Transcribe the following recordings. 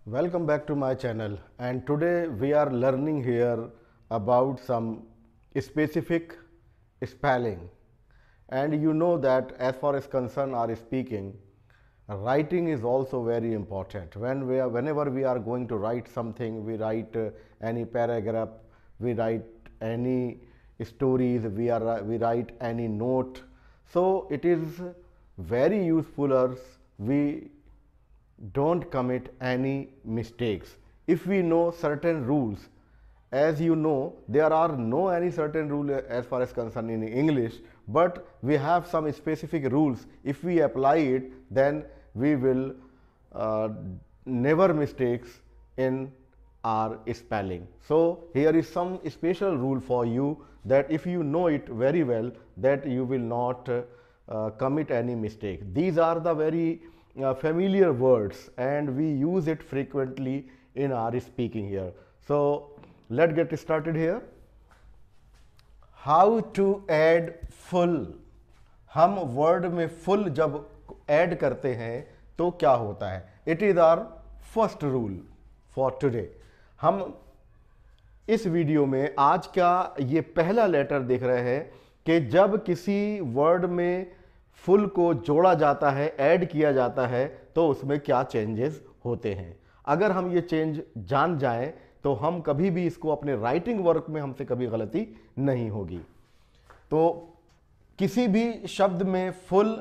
Welcome back to my channel, and today we are learning here about some specific spelling. And you know that as far as concern our speaking, writing is also very important. Whenever we are going to write something, we write any paragraph, we write any stories, we write any note. So it is very useful as we don't commit any mistakes. If we know certain rules, as you know, there are no any certain rule as far as concerned in English, but we have some specific rules. If we apply it, then we will uh, never mistakes in our spelling. So here is some special rule for you, that if you know it very well, that you will not commit any mistake. These are the very familiar words, and we use it frequently in our speaking here. So let's get started here. How to add full. हम word में full जब add करते हैं तो क्या होता है? It is our first rule for today. हम इस वीडियो में आज का ये पहला लेटर देख रहे हैं कि जब किसी वर्ड में फुल को जोड़ा जाता है, ऐड किया जाता है, तो उसमें क्या चेंजेस होते हैं. अगर हम ये चेंज जान जाएं तो हम कभी भी इसको अपने राइटिंग वर्क में हमसे कभी गलती नहीं होगी. तो किसी भी शब्द में फुल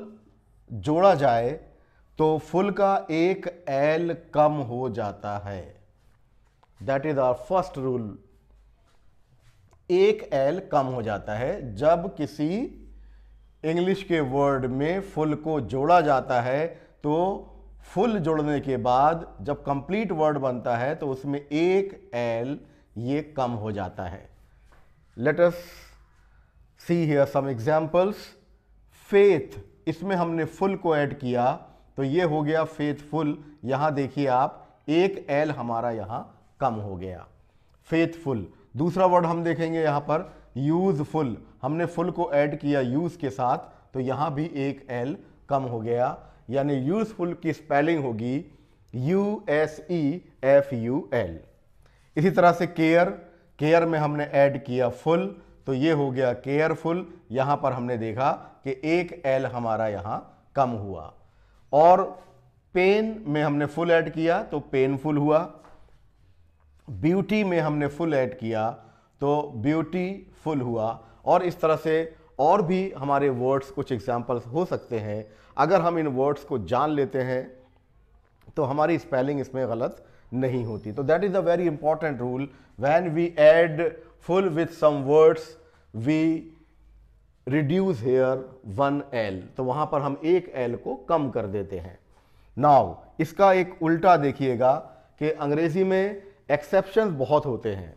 जोड़ा जाए तो फुल का एक एल कम हो जाता है. That is our first rule. एक एल कम हो जाता है जब किसी इंग्लिश के वर्ड में फुल को जोड़ा जाता है. तो फुल जोड़ने के बाद जब कंप्लीट वर्ड बनता है तो उसमें एक एल ये कम हो जाता है. Let us see here some examples. Faith, इसमें हमने फुल को ऐड किया तो ये हो गया फेथफुल. यहां देखिए आप, एक एल हमारा यहां कम हो गया. फेथफुल. दूसरा वर्ड हम देखेंगे यहां पर यूजफुल. हमने फुल को ऐड किया यूज के साथ तो यहां भी एक एल कम हो गया. यानी यूजफुल की स्पेलिंग होगी USEFUL. इसी तरह से केयर. केयर में हमने ऐड किया फुल तो ये हो गया केयरफुल. यहां पर हमने देखा कि एक एल हमारा यहां कम हुआ. और पेन में हमने फुल ऐड किया तो पेनफुल हुआ. ब्यूटी में हमने फुल ऐड किया तो ब्यूटीफुल हुआ. और इस तरह से और भी हमारे वर्ड्स, कुछ एग्जाम्पल्स हो सकते हैं. अगर हम इन वर्ड्स को जान लेते हैं तो हमारी स्पेलिंग इसमें गलत नहीं होती. तो that is a very important rule. When we add full with some words we reduce here one L. तो वहां पर हम एक एल को कम कर देते हैं. नाउ इसका एक उल्टा देखिएगा कि अंग्रेजी में एक्सेप्शंस बहुत होते हैं.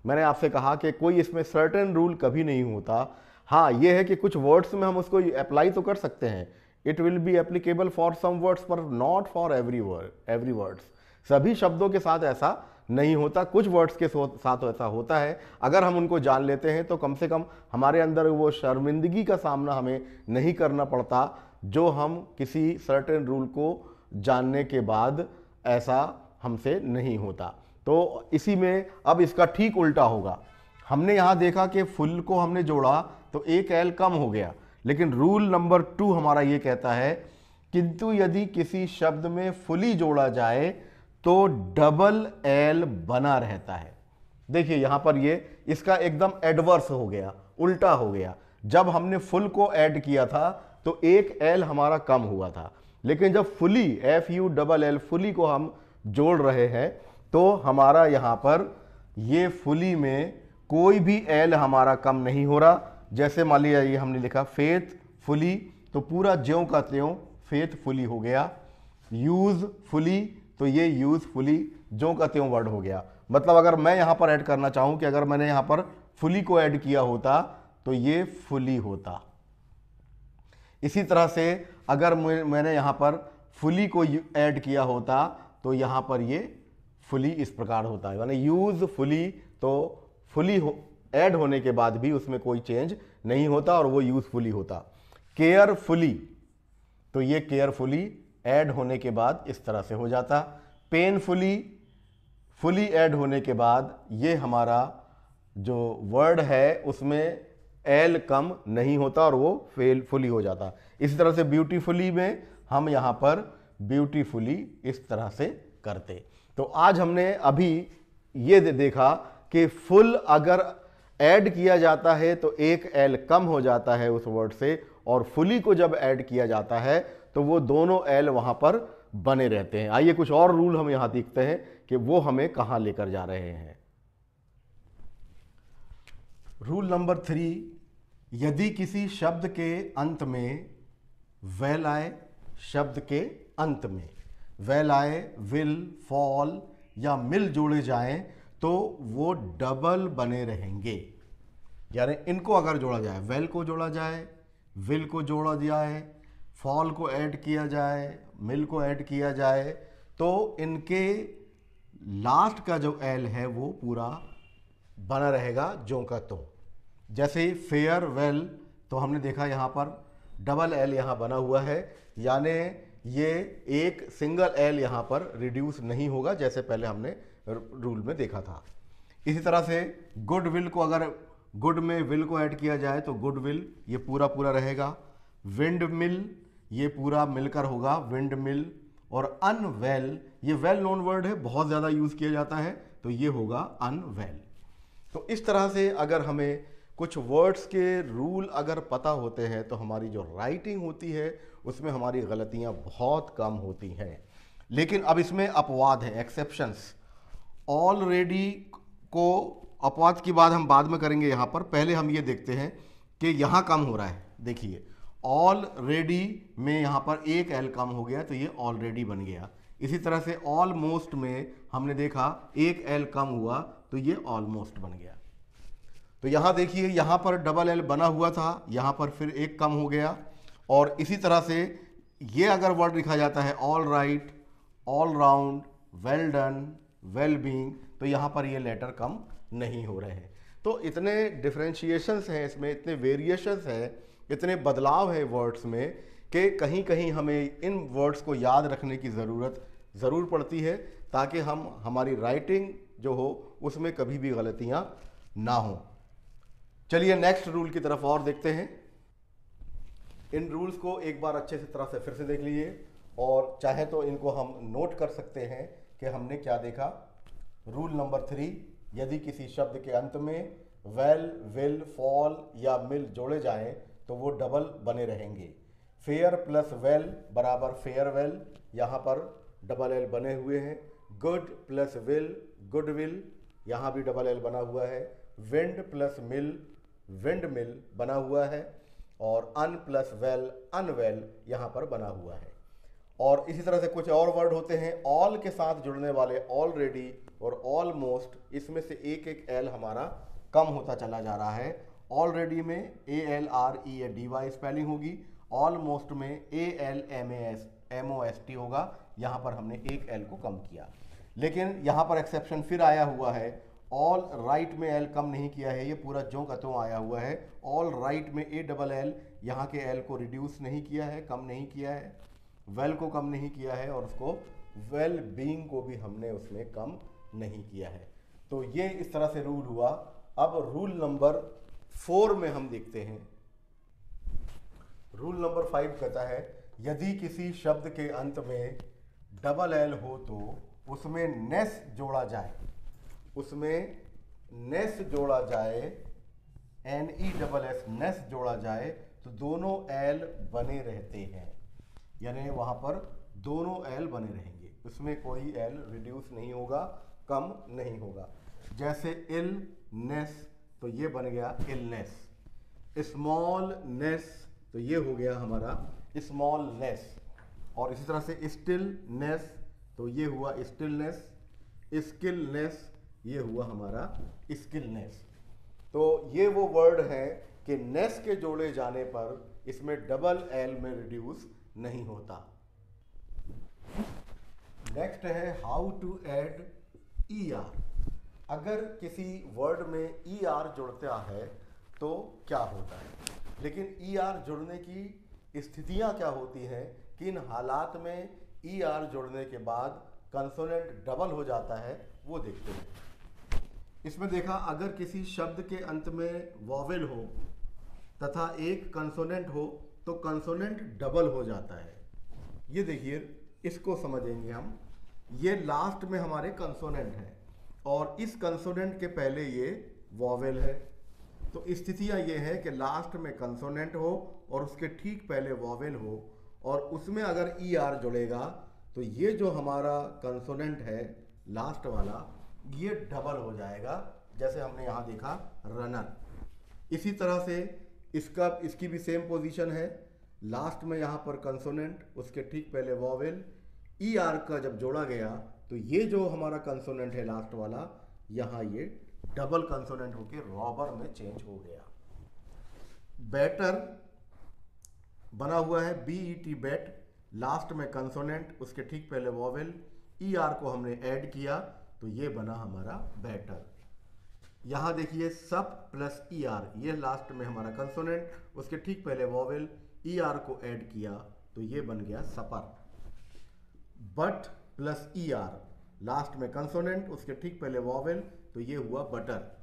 मैंने आपसे कहा कि कोई इसमें सर्टेन रूल कभी नहीं होता. हाँ, ये है कि कुछ वर्ड्स में हम उसको अप्लाई तो कर सकते हैं. It will be applicable for some words पर नॉट फॉर एवरी वर्ड्स. सभी शब्दों के साथ ऐसा नहीं होता, कुछ वर्ड्स के साथ ऐसा होता है. अगर हम उनको जान लेते हैं तो कम से कम हमारे अंदर वो शर्मिंदगी का सामना हमें नहीं करना पड़ता जो हम किसी सर्टेन रूल को जानने के बाद ऐसा हमसे नहीं होता. तो इसी में अब इसका ठीक उल्टा होगा. हमने यहां देखा कि फुल को हमने जोड़ा तो एक एल कम हो गया, लेकिन रूल नंबर 2 हमारा ये कहता है किंतु यदि किसी शब्द में फुली जोड़ा जाए तो डबल एल बना रहता है. देखिए यहां पर ये इसका एकदम एडवर्स हो गया, उल्टा हो गया. जब हमने फुल को ऐड किया था तो एक एल हमारा कम हुआ था, लेकिन जब फुली FULL फुली को हम जोड़ रहे हैं तो हमारा यहां पर ये फुली में कोई भी एल हमारा कम नहीं हो रहा. जैसे मान लिया ये हमने लिखा फेथ फुली तो पूरा ज्यों का त्यों फेथ फुली हो गया. यूज फुली तो ये यूज फुली ज्यों का त्यों वर्ड हो गया. मतलब अगर मैं यहां पर ऐड करना चाहूं कि अगर मैंने यहां पर फुली को ऐड किया होता तो ये फुली होता. इसी तरह से अगर मैंने यहां पर फुली को ऐड किया होता तो यहां पर ये फुली इस प्रकार होता है. यानी यूज फुली तो फुली ऐड होने के बाद भी उसमें कोई चेंज नहीं होता और वो यूजफुली होता. केयरफुली तो ये केयरफुली ऐड होने के बाद इस तरह से हो जाता. पेनफुली फुली ऐड होने के बाद ये हमारा जो वर्ड है उसमें एल कम नहीं होता और वो फुली हो जाता। इसी तरह से ब्यूटीफुली में हम यहाँ पर ब्यूटीफुली इस तरह से करते। तो आज हमने अभी ये देखा कि फुल अगर ऐड किया जाता है तो एक एल कम हो जाता है उस वर्ड से, और फुली को जब ऐड किया जाता है तो वो दोनों एल वहां पर बने रहते हैं। आइए कुछ और रूल हम यहां देखते हैं कि वो हमें कहां लेकर जा रहे हैं। रूल नंबर 3, यदि किसी शब्द के अंत में वेल आए, शब्द के अंत में वेल आए, विल, फॉल या मिल जोड़े जाएं तो वो डबल बने रहेंगे। यानी इनको अगर जोड़ा जाए, वेल को जोड़ा जाए, विल को जोड़ा जाए, फॉल को ऐड किया जाए, मिल को ऐड किया जाए, तो इनके लास्ट का जो एल है वो पूरा बना रहेगा ज्यों का त्यों। जैसे फेयर वेल, तो हमने देखा यहाँ पर डबल एल यहाँ बना हुआ है, यानी ये एक सिंगल एल यहाँ पर रिड्यूस नहीं होगा जैसे पहले हमने रूल में देखा था। इसी तरह से गुड विल को अगर गुड में विल को ऐड किया जाए तो गुड विल ये पूरा पूरा रहेगा। विंड मिल ये पूरा मिलकर होगा विंड मिल। और अनवेल, ये वेल नोन वर्ड है, बहुत ज़्यादा यूज़ किया जाता है, तो ये होगा अनवेल। तो इस तरह से अगर हमें कुछ वर्ड्स के रूल अगर पता होते हैं तो हमारी जो राइटिंग होती है उसमें हमारी गलतियां बहुत कम होती हैं। लेकिन अब इसमें अपवाद है, एक्सेप्शंस। ऑलरेडी को अपवाद की बात हम बाद में करेंगे, यहाँ पर पहले हम ये देखते हैं कि यहाँ कम हो रहा है। देखिए ऑलरेडी में यहाँ पर एक एल कम हो गया तो ये ऑलरेडी बन गया। इसी तरह से ऑलमोस्ट में हमने देखा एक एल कम हुआ तो ये ऑलमोस्ट बन गया। तो यहाँ देखिए यहाँ पर डबल एल बना हुआ था, यहाँ पर फिर एक कम हो गया। और इसी तरह से ये अगर वर्ड लिखा जाता है all right, all round, well done, well being, तो यहाँ पर ये लेटर कम नहीं हो रहे हैं। तो इतने डिफरेंशिएशंस हैं इसमें, इतने वेरिएशंस हैं, इतने बदलाव हैं वर्ड्स में कि कहीं कहीं हमें इन वर्ड्स को याद रखने की ज़रूरत ज़रूर पड़ती है ताकि हम हमारी राइटिंग जो हो उसमें कभी भी गलतियाँ ना हों। चलिए नेक्स्ट रूल की तरफ और देखते हैं। इन रूल्स को एक बार अच्छे से तरह से फिर से देख लीजिए और चाहे तो इनको हम नोट कर सकते हैं कि हमने क्या देखा। रूल नंबर 3, यदि किसी शब्द के अंत में वेल, विल, फॉल या मिल जोड़े जाएं तो वो डबल बने रहेंगे। फेयर प्लस वेल बराबर फेयर वेल, यहाँ पर डबल एल बने हुए हैं। Good plus will, good will, यहाँ भी डबल एल बना हुआ है। विंड प्लस मिल, विंड मिल बना हुआ है। और अन प्लस वेल, अनवेल यहाँ पर बना हुआ है। और इसी तरह से कुछ और वर्ड होते हैं ऑल के साथ जुड़ने वाले, ऑलरेडी और ऑलमोस्ट, इसमें से एक एक एल हमारा कम होता चला जा रहा है। ऑलरेडी में ALREADY स्पेलिंग होगी, ऑलमोस्ट में ALMAST होगा, यहाँ पर हमने एक एल को कम किया। लेकिन यहाँ पर एक्सेप्शन फिर आया हुआ है, ऑल राइट में एल कम नहीं किया है, ये पूरा ज्यों का त्यों आया हुआ है। ऑल राइट में ALL, यहाँ के एल को रिड्यूस नहीं किया है, कम नहीं किया है, वेल को कम नहीं किया है, और उसको वेल बीइंग को भी हमने उसमें कम नहीं किया है। तो ये इस तरह से रूल हुआ। अब रूल नंबर 4 में हम देखते हैं। रूल नंबर 5 कहता है यदि किसी शब्द के अंत में डबल एल हो तो उसमें नेस जोड़ा जाए, उसमें नेस जोड़ा जाए, NESS नेस जोड़ा जाए तो दोनों एल बने रहते हैं। यानी वहां पर दोनों एल बने रहेंगे, उसमें कोई एल रिड्यूस नहीं होगा, कम नहीं होगा। जैसे इलनेस तो ये बन गया इलनेस, स्मॉलनेस तो ये हो गया हमारा स्मॉलनेस। और इसी तरह से स्टिलनेस तो ये हुआ स्टिलनेस, स्किलनेस ये हुआ हमारा स्किलनेस। तो ये वो वर्ड है कि नेस के जोड़े जाने पर इसमें डबल एल में रिड्यूस नहीं होता। नेक्स्ट है हाउ टू ऐड ER। अगर किसी वर्ड में ER जुड़ता है तो क्या होता है, लेकिन ER जुड़ने की स्थितियां क्या होती हैं, किन हालात में ER जुड़ने के बाद कंसोनेंट डबल हो जाता है वो देखते हैं। इसमें देखा, अगर किसी शब्द के अंत में वॉवेल हो तथा एक कंसोनेंट हो तो कंसोनेंट डबल हो जाता है। ये देखिए, इसको समझेंगे हम। ये लास्ट में हमारे कंसोनेंट है और इस कंसोनेंट के पहले ये वॉवेल है। तो स्थितियां ये है कि लास्ट में कंसोनेंट हो और उसके ठीक पहले वॉवेल हो और उसमें अगर ई आर जुड़ेगा तो ये जो हमारा कंसोनेंट है लास्ट वाला, ये डबल हो जाएगा, जैसे हमने यहाँ देखा रनर। इसी तरह से इसकी भी सेम पोजीशन है। लास्ट में यहाँ पर कंसोनेंट, उसके ठीक पहले वॉवेल, ई आर का जब जोड़ा गया तो ये जो हमारा कंसोनेंट है लास्ट वाला, यहाँ ये डबल कंसोनेंट होके रॉबर में चेंज हो गया। बेटर बना हुआ है BET बेट, लास्ट में कंसोनेंट, उसके ठीक पहले वॉवेल, ई आर को हमने ऐड किया तो ये बना हमारा बेटर। यहाँ देखिए सप प्लस ई आर, ये लास्ट में हमारा कंसोनेंट, उसके ठीक पहले वॉवेल, ई आर को ऐड किया तो ये बन गया supper. But plus E R, last में कंसोनेंट, उसके ठीक पहले वॉवेल, तो ये हुआ बटर।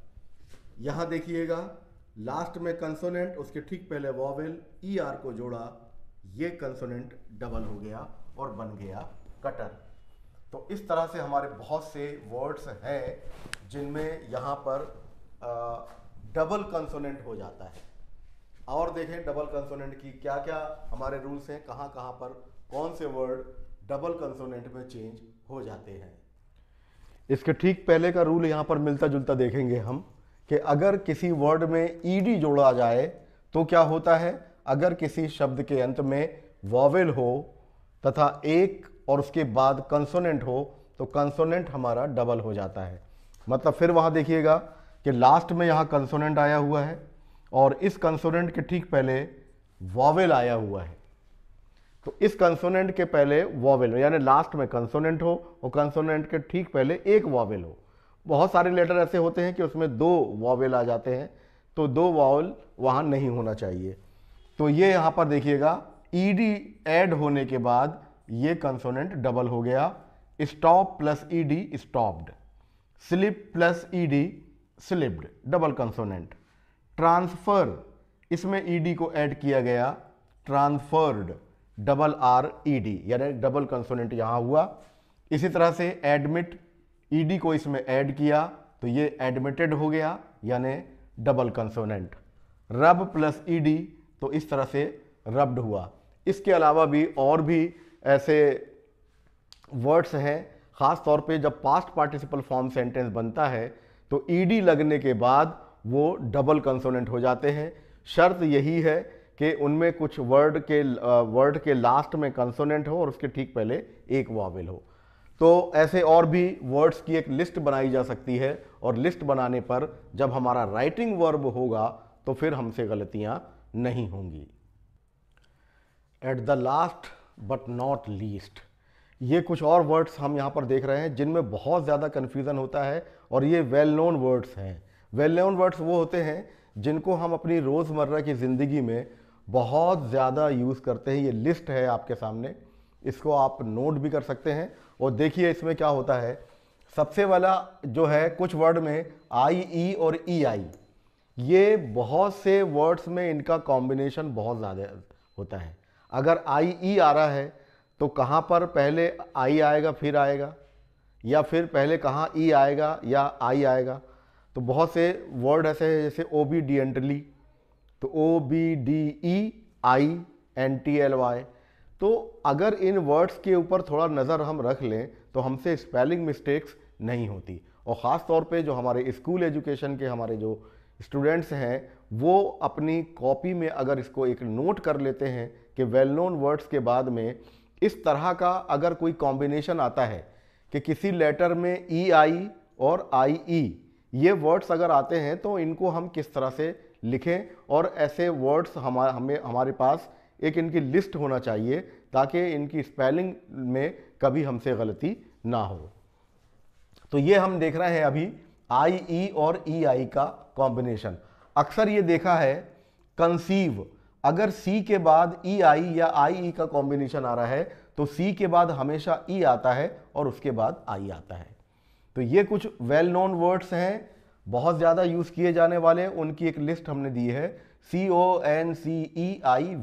यहाँ देखिएगा, लास्ट में कंसोनेंट, उसके ठीक पहले वॉवेल, ई आर को जोड़ा, ये कंसोनेंट डबल हो गया और बन गया कटर। तो इस तरह से हमारे बहुत से वर्ड्स हैं जिनमें यहाँ पर डबल कंसोनेंट हो जाता है। और देखें डबल कंसोनेंट की क्या क्या हमारे रूल्स हैं, कहाँ कहाँ पर कौन से वर्ड डबल कंसोनेंट में चेंज हो जाते हैं। इसके ठीक पहले का रूल यहाँ पर मिलता जुलता देखेंगे हम कि अगर किसी वर्ड में ईडी जोड़ा जाए तो क्या होता है। अगर किसी शब्द के अंत में वॉवेल हो तथा एक और उसके बाद कंसोनेंट हो तो कंसोनेंट हमारा डबल हो जाता है। मतलब फिर वहाँ देखिएगा कि लास्ट में यहाँ कंसोनेंट आया हुआ है और इस कंसोनेंट के ठीक पहले वॉवेल आया हुआ है। तो इस कंसोनेंट के पहले वॉवेल, यानी लास्ट में कंसोनेंट हो और कंसोनेंट के ठीक पहले एक वॉवेल हो। बहुत सारे लेटर ऐसे होते हैं कि उसमें दो वॉवेल आ जाते हैं, तो दो वॉवेल वहाँ नहीं होना चाहिए। तो ये यहाँ पर देखिएगा, ईडी ऐड होने के बाद ये कंसोनेंट डबल हो गया। Stop plus ED stopped, slip plus ED slipped, double consonant. Transfer, इसमें ईडी को ऐड किया गया, ट्रांसफर्ड, डबल आर ईडी, यानी डबल कंसोनेंट यहाँ हुआ। इसी तरह से एडमिट, ईडी को इसमें ऐड किया तो ये एडमिटेड हो गया, यानी डबल कंसोनेंट। रब प्लस ईडी, तो इस तरह से रब्ड हुआ। इसके अलावा भी और भी ऐसे वर्ड्स हैं, ख़ास तौर पे जब पास्ट पार्टिसिपल फॉर्म सेंटेंस बनता है तो ईडी लगने के बाद वो डबल कंसोनेंट हो जाते हैं। शर्त यही है कि उनमें कुछ वर्ड के लास्ट में कंसोनेंट हो और उसके ठीक पहले एक वॉवेल हो। तो ऐसे और भी वर्ड्स की एक लिस्ट बनाई जा सकती है और लिस्ट बनाने पर जब हमारा राइटिंग वर्ब होगा तो फिर हमसे गलतियां नहीं होंगी। At the last but not least, ये कुछ और वर्ड्स हम यहाँ पर देख रहे हैं जिनमें बहुत ज़्यादा कन्फ्यूज़न होता है और ये वेल नोन वर्ड्स हैं। वेल नोन वर्ड्स वो होते हैं जिनको हम अपनी रोज़मर्रा की ज़िंदगी में बहुत ज़्यादा यूज़ करते हैं। ये लिस्ट है आपके सामने, इसको आप नोट भी कर सकते हैं। और देखिए इसमें क्या होता है, सबसे वाला जो है, कुछ वर्ड में आई, ई और ई आई, ये बहुत से वर्ड्स में इनका कॉम्बिनेशन बहुत ज़्यादा होता है। अगर आई ई आ रहा है तो कहाँ पर पहले आई आएगा फिर आएगा, या फिर पहले कहाँ ई आएगा या आई आएगा। तो बहुत से वर्ड ऐसे हैं जैसे ओबीडिएंटली, तो OBDEINTLY। तो अगर इन वर्ड्स के ऊपर थोड़ा नज़र हम रख लें तो हमसे स्पेलिंग मिस्टेक्स नहीं होती। और ख़ास तौर पे जो हमारे स्कूल एजुकेशन के हमारे जो स्टूडेंट्स हैं वो अपनी कॉपी में अगर इसको एक नोट कर लेते हैं कि वेल नोन वर्ड्स के बाद में इस तरह का अगर कोई कॉम्बिनेशन आता है कि किसी लेटर में EI और IE, ये वर्ड्स अगर आते हैं तो इनको हम किस तरह से लिखें। और ऐसे वर्ड्स हमारे पास एक इनकी लिस्ट होना चाहिए ताकि इनकी स्पेलिंग में कभी हमसे गलती ना हो। तो ये हम देख रहे हैं अभी IE और EI का कॉम्बिनेशन। अक्सर ये देखा है कंसीव, अगर C के बाद EI या IE का कॉम्बिनेशन आ रहा है तो सी के बाद हमेशा ई आता है और उसके बाद आई आता है। तो ये कुछ वेल नोन वर्ड्स हैं, बहुत ज़्यादा यूज़ किए जाने वाले, उनकी एक लिस्ट हमने दी है, CONCEIVE।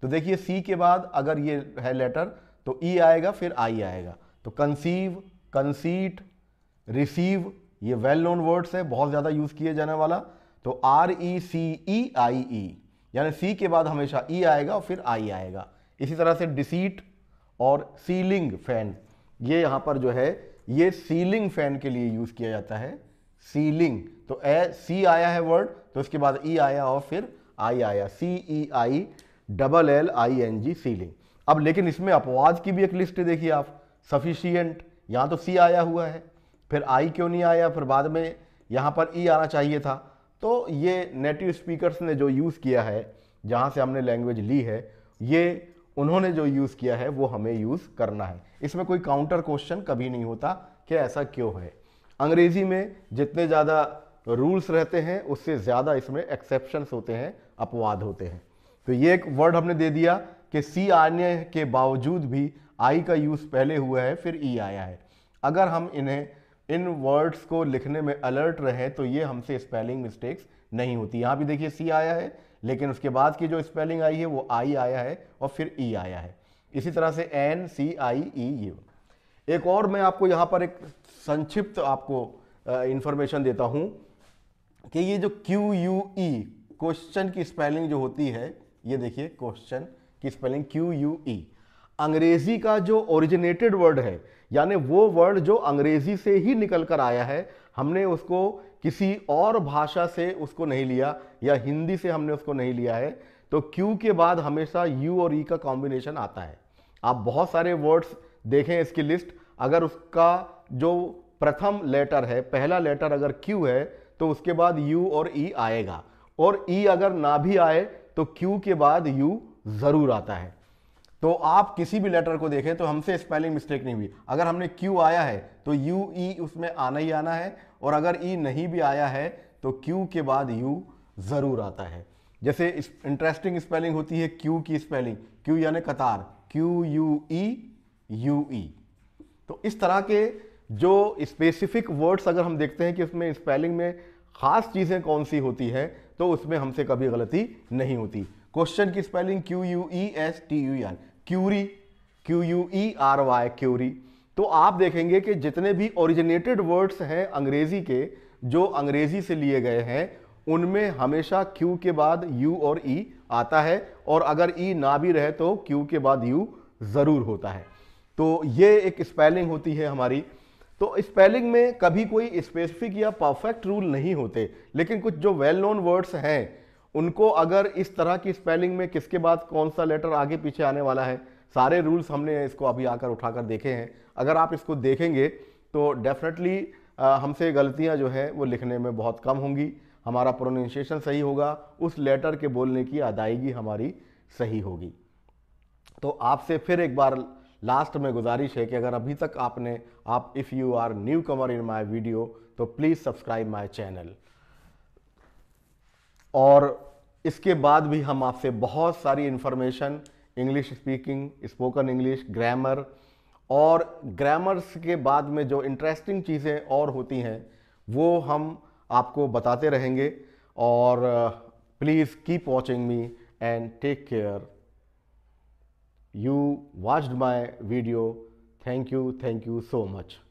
तो देखिए सी के बाद अगर ये है लेटर तो ई आएगा, फिर आई आएगा। तो कंसीव, कंसीट, रिसीव, ये वेल नोन वर्ड्स है, बहुत ज़्यादा यूज़ किए जाने वाला। तो RECEIE, यानी सी के बाद हमेशा ई आएगा और फिर आई आएगा। इसी तरह से डिसीट और सीलिंग फैन, ये यहाँ पर जो है ये सीलिंग फैन के लिए यूज़ किया जाता है, सीलिंग। तो सी आया है वर्ड, तो इसके बाद ई आया और फिर आई आया, CEILLING, सीलिंग। अब लेकिन इसमें अपवाद की भी एक लिस्ट देखिए आप, सफिशिएंट, यहाँ तो सी आया हुआ है, फिर आई क्यों नहीं आया, फिर बाद में यहाँ पर ई आना चाहिए था। तो ये नेटिव स्पीकर्स ने जो यूज़ किया है, जहाँ से हमने लैंग्वेज ली है, ये उन्होंने जो यूज़ किया है वो हमें यूज़ करना है। इसमें कोई काउंटर क्वेश्चन कभी नहीं होता कि ऐसा क्यों है। अंग्रेजी में जितने ज़्यादा रूल्स रहते हैं उससे ज़्यादा इसमें एक्सेप्शंस होते हैं, अपवाद होते हैं। तो ये एक वर्ड हमने दे दिया कि सी आने के बावजूद भी आई का यूज़ पहले हुआ है, फिर ई आया है। अगर हम इन वर्ड्स को लिखने में अलर्ट रहें तो ये हमसे स्पेलिंग मिस्टेक्स नहीं होती। यहाँ भी देखिए सी आया है, लेकिन उसके बाद की जो स्पेलिंग आई है वो आई आया है और फिर ई आया है। इसी तरह से NCIE। एक और मैं आपको यहाँ पर एक संक्षिप्त आपको इंफॉर्मेशन देता हूँ कि ये जो QUE, क्वेश्चन की स्पेलिंग जो होती है, ये देखिए क्वेश्चन की स्पेलिंग QUE, अंग्रेजी का जो ओरिजिनेटेड वर्ड है, यानी वो वर्ड जो अंग्रेजी से ही निकल कर आया है, हमने उसको किसी और भाषा से उसको नहीं लिया या हिंदी से हमने उसको नहीं लिया है। तो क्यू के बाद हमेशा यू और ई का कॉम्बिनेशन आता है। आप बहुत सारे वर्ड्स देखें इसकी लिस्ट, अगर उसका जो प्रथम लेटर है, पहला लेटर अगर क्यू है तो उसके बाद यू और ई आएगा, और ई अगर ना भी आए तो क्यू के बाद यू जरूर आता है। तो आप किसी भी लेटर को देखें तो हमसे स्पेलिंग मिस्टेक नहीं हुई। अगर हमने क्यू आया है तो यू ई उसमें आना ही आना है, और अगर ई नहीं भी आया है तो क्यू के बाद यू जरूर आता है। जैसे इंटरेस्टिंग स्पेलिंग होती है क्यू की स्पेलिंग, क्यू यानी कतार, QUE। तो इस तरह के जो स्पेसिफिक वर्ड्स अगर हम देखते हैं कि उसमें स्पेलिंग में खास चीजें कौन सी होती हैं, तो उसमें हमसे कभी गलती नहीं होती। क्वेश्चन की spelling QUESTUR, query, QUERY, query. तो आप देखेंगे कि जितने भी ओरिजिनेटेड वर्ड्स हैं अंग्रेजी के, जो अंग्रेजी से लिए गए हैं, उनमें हमेशा क्यू के बाद यू और ई आता है, और अगर ई ना भी रहे तो क्यू के बाद यू जरूर होता है। तो ये एक स्पेलिंग होती है हमारी। तो स्पेलिंग में कभी कोई स्पेसिफिक या परफेक्ट रूल नहीं होते, लेकिन कुछ जो वेल नोन वर्ड्स हैं उनको अगर इस तरह की स्पेलिंग में किसके बाद कौन सा लेटर आगे पीछे आने वाला है, सारे रूल्स हमने इसको अभी आकर उठाकर देखे हैं। अगर आप इसको देखेंगे तो डेफिनेटली हमसे गलतियां जो है वो लिखने में बहुत कम होंगी, हमारा प्रोनाउंसिएशन सही होगा, उस लेटर के बोलने की अदायगी हमारी सही होगी। तो आपसे फिर एक बार लास्ट में गुजारिश है कि अगर अभी तक आप if you are new comer in my video तो प्लीज़ सब्सक्राइब माई चैनल। और इसके बाद भी हम आपसे बहुत सारी information, English speaking, spoken English, grammar, और ग्रामर्स के बाद में जो इंटरेस्टिंग चीज़ें और होती हैं वो हम आपको बताते रहेंगे। और please keep watching me and take care. You watched my video. Thank you so much.